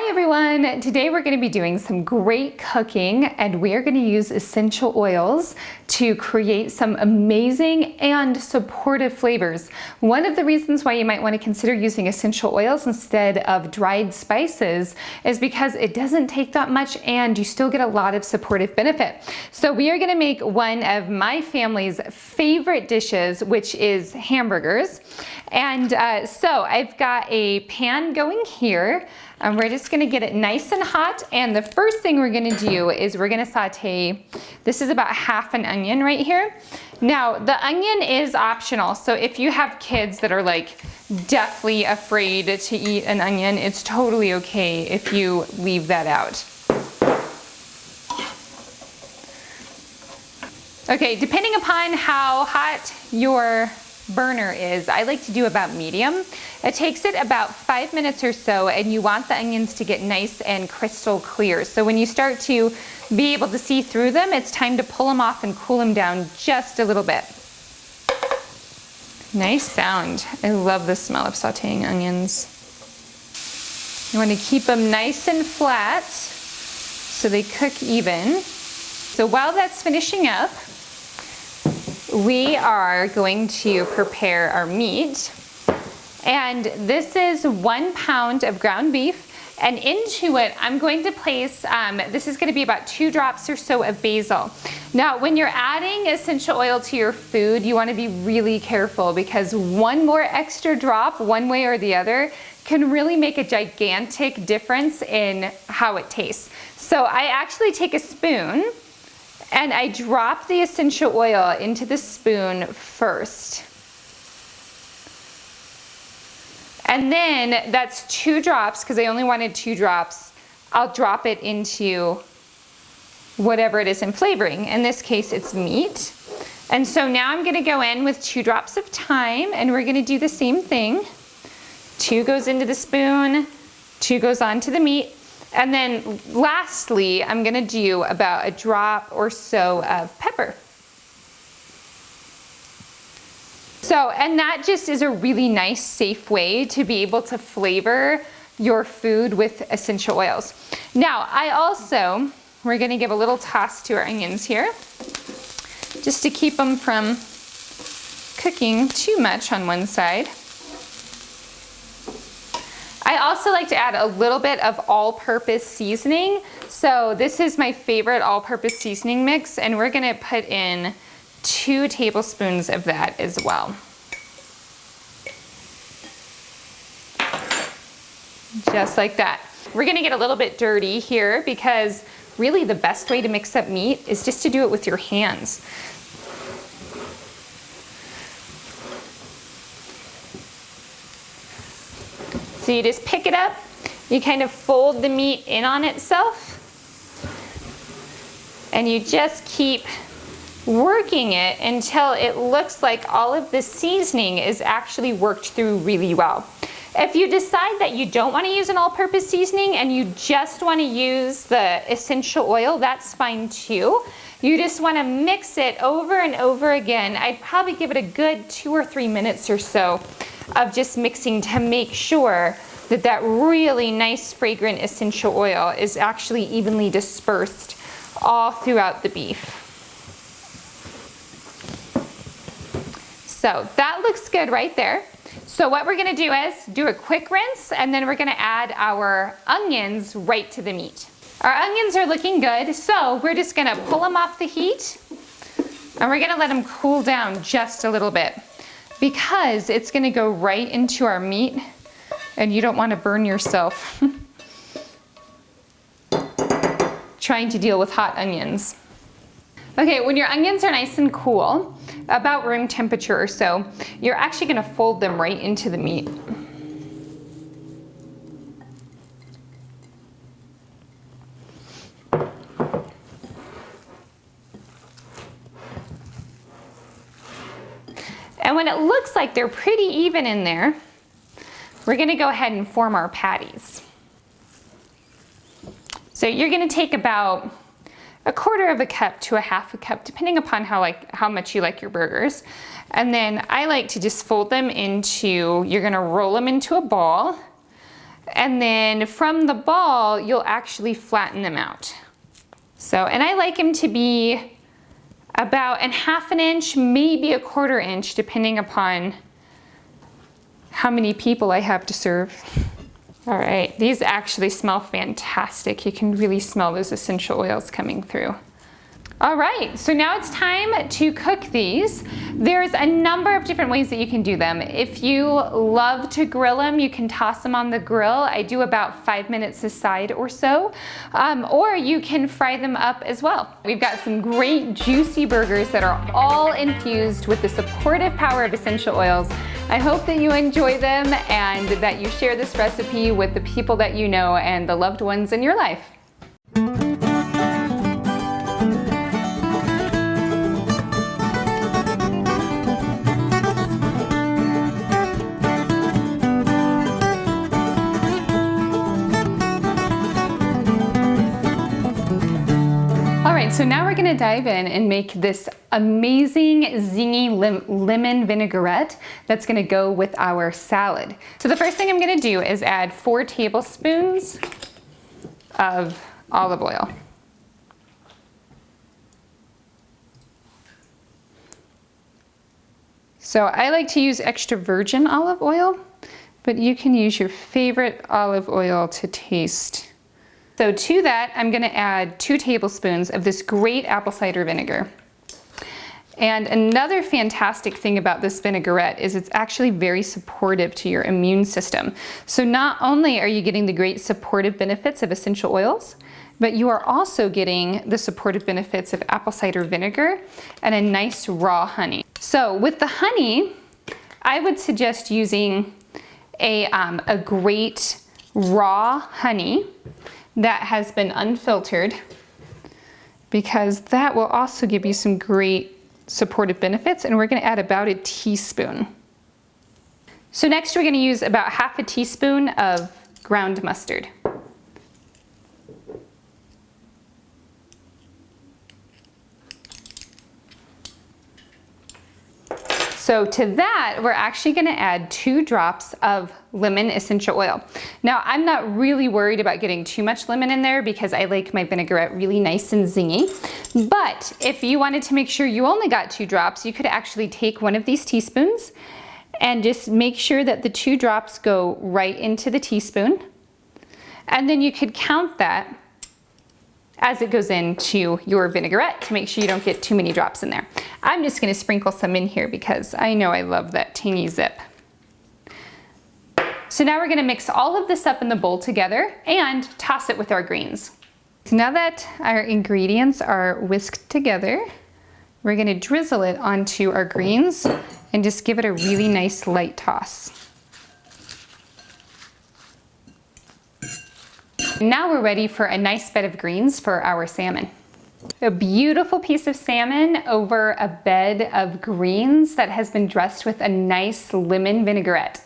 Hi everyone! Today we're going to be doing some great cooking and we are going to use essential oils to create some amazing and supportive flavors. One of the reasons why you might want to consider using essential oils instead of dried spices is because it doesn't take that much and you still get a lot of supportive benefit. So we are going to make one of my family's favorite dishes, which is hamburgers. And so I've got a pan going here. And we're just gonna get it nice and hot. And the first thing we're gonna do is we're gonna saute, this is about half an onion right here. Now, the onion is optional. So if you have kids that are like deathly afraid to eat an onion, it's totally okay if you leave that out. Okay, depending upon how hot your burner is, I like to do about medium. It takes it about 5 minutes or so, and you want the onions to get nice and crystal clear. So when you start to be able to see through them, it's time to pull them off and cool them down just a little bit. Nice sound. I love the smell of sauteing onions. You want to keep them nice and flat so they cook even. So while that's finishing up, we are going to prepare our meat. And this is 1 pound of ground beef. And into it, I'm going to place, this is going to be about 2 drops or so of basil. Now, when you're adding essential oil to your food, you want to be really careful because one more extra drop, one way or the other, can really make a gigantic difference in how it tastes. So I actually take a spoon and I drop the essential oil into the spoon first. And then that's 2 drops, because I only wanted 2 drops. I'll drop it into whatever it is in flavoring. In this case, it's meat. And so now I'm gonna go in with 2 drops of thyme, and we're gonna do the same thing. 2 goes into the spoon, 2 goes onto the meat. And then lastly, I'm gonna do about a drop or so of pepper. So, and that just is a really nice, safe way to be able to flavor your food with essential oils. Now, we're gonna give a little toss to our onions here, just to keep them from cooking too much on one side. I also like to add a little bit of all-purpose seasoning. So this is my favorite all-purpose seasoning mix, and we're gonna put in 2 tablespoons of that as well. Just like that. We're gonna get a little bit dirty here because really the best way to mix up meat is just to do it with your hands. So you just pick it up, you kind of fold the meat in on itself, and you just keep working it until it looks like all of the seasoning is actually worked through really well. If you decide that you don't want to use an all-purpose seasoning and you just want to use the essential oil, that's fine too. You just want to mix it over and over again. I'd probably give it a good 2 or 3 minutes or so of just mixing to make sure that that really nice fragrant essential oil is actually evenly dispersed all throughout the beef. So that looks good right there. So what we're gonna do is do a quick rinse, and then we're gonna add our onions right to the meat. Our onions are looking good, so we're just gonna pull them off the heat, and we're gonna let them cool down just a little bit, because it's gonna go right into our meat, and you don't wanna burn yourself trying to deal with hot onions. Okay, when your onions are nice and cool, about room temperature or so, you're actually gonna fold them right into the meat. And when it looks like they're pretty even in there, we're gonna go ahead and form our patties. So you're gonna take about 1/4 cup to 1/2 cup, depending upon how much you like your burgers. And then I like to just fold them into, you're gonna roll them into a ball, And then from the ball, you'll actually flatten them out. So, and I like them to be about a half an inch, maybe a quarter inch, depending upon how many people I have to serve. All right, these actually smell fantastic. You can really smell those essential oils coming through. All right, so now it's time to cook these. There's a number of different ways that you can do them. If you love to grill them, you can toss them on the grill. I do about 5 minutes a side or so, or you can fry them up as well. We've got some great juicy burgers that are all infused with the supportive power of essential oils. I hope that you enjoy them and that you share this recipe with the people that you know and the loved ones in your life. So now we're gonna dive in and make this amazing zingy lemon vinaigrette that's gonna go with our salad. So the first thing I'm gonna do is add 4 tablespoons of olive oil. So I like to use extra virgin olive oil, but you can use your favorite olive oil to taste. So to that, I'm gonna add 2 tablespoons of this great apple cider vinegar. And another fantastic thing about this vinaigrette is it's actually very supportive to your immune system. So not only are you getting the great supportive benefits of essential oils, but you are also getting the supportive benefits of apple cider vinegar and a nice raw honey. So with the honey, I would suggest using a great raw honey that has been unfiltered, because that will also give you some great supportive benefits, and we're gonna add about a teaspoon. So next we're gonna use about half a teaspoon of ground mustard. So to that, we're actually gonna add 2 drops of lemon essential oil. Now, I'm not really worried about getting too much lemon in there because I like my vinaigrette really nice and zingy. But if you wanted to make sure you only got 2 drops, you could actually take one of these teaspoons and just make sure that the 2 drops go right into the teaspoon. And then you could count that as it goes into your vinaigrette to make sure you don't get too many drops in there. I'm just gonna sprinkle some in here because I know I love that tangy zip. So now we're gonna mix all of this up in the bowl together and toss it with our greens. So now that our ingredients are whisked together, we're gonna drizzle it onto our greens and just give it a really nice light toss. Now we're ready for a nice bed of greens for our salmon. A beautiful piece of salmon over a bed of greens that has been dressed with a nice lemon vinaigrette.